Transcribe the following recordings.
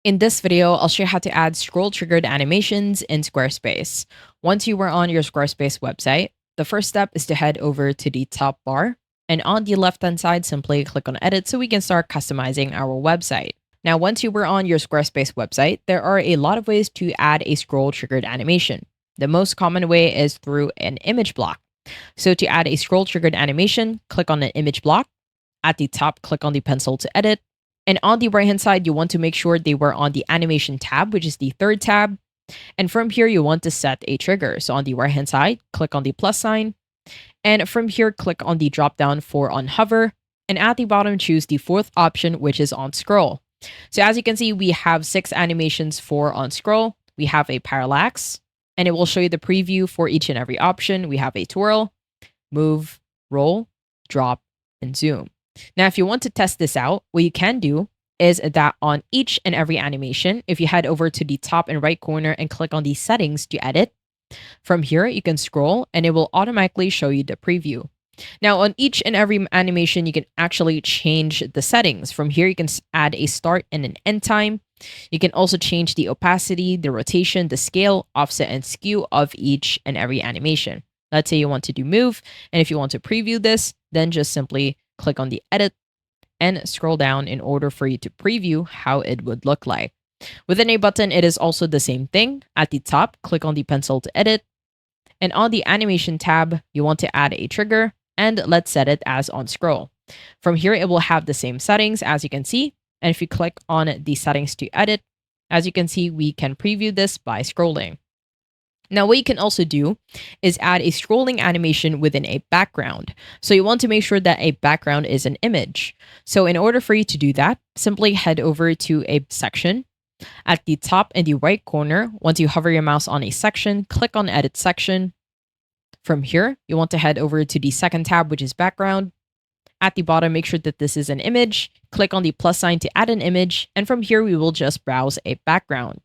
In this video, I'll show you how to add scroll triggered animations in Squarespace. Once you are on your Squarespace website, the first step is to head over to the top bar, and on the left hand side, simply click on edit so we can start customizing our website. Now, once you were on your Squarespace website, there are a lot of ways to add a scroll triggered animation. The most common way is through an image block. So to add a scroll triggered animation, click on an image block. At the top, click on the pencil to edit. And on the right hand side, you want to make sure they were on the animation tab, which is the third tab. And from here, you want to set a trigger. So on the right hand side, click on the plus sign. And from here, click on the drop down for on hover. And at the bottom, choose the fourth option, which is on scroll. So as you can see, we have 6 animations for on scroll. We have a parallax, and it will show you the preview for each and every option. We have a twirl, move, roll, drop, and zoom. Now, if you want to test this out, what you can do is that on each and every animation, if you head over to the top and right corner and click on the settings to edit, from here, you can scroll and it will automatically show you the preview. Now, on each and every animation, you can actually change the settings. From here, you can add a start and an end time. You can also change the opacity, the rotation, the scale, offset, and skew of each and every animation. Let's say you want to do move, and if you want to preview this, then just simply click on the edit and scroll down in order for you to preview how it would look like. Within a button, it is also the same thing. At the top, click on the pencil to edit. And on the animation tab, you want to add a trigger, and let's set it as on scroll. From here, it will have the same settings as you can see. And if you click on the settings to edit, as you can see, we can preview this by scrolling. Now, what you can also do is add a scrolling animation within a background. So you want to make sure that a background is an image. So in order for you to do that, simply head over to a section. At the top in the right corner, once you hover your mouse on a section, click on Edit Section. From here, you want to head over to the second tab, which is Background. At the bottom, make sure that this is an image. Click on the plus sign to add an image. And from here, we will just browse a background.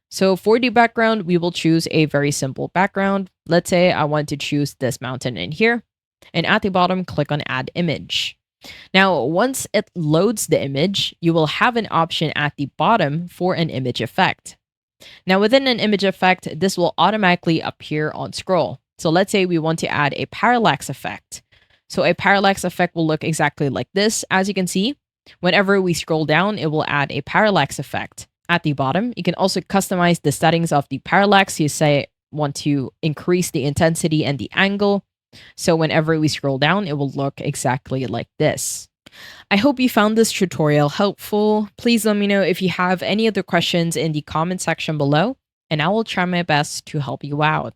So for the background, we will choose a very simple background. Let's say I want to choose this mountain in here. And at the bottom, click on Add Image. Now, once it loads the image, you will have an option at the bottom for an image effect. Now, within an image effect, this will automatically appear on scroll. So let's say we want to add a parallax effect. So a parallax effect will look exactly like this. As you can see, whenever we scroll down, it will add a parallax effect. At the bottom, you can also customize the settings of the parallax. You say want to increase the intensity and the angle. So whenever we scroll down, it will look exactly like this. I hope you found this tutorial helpful. Please let me know if you have any other questions in the comment section below, and I will try my best to help you out.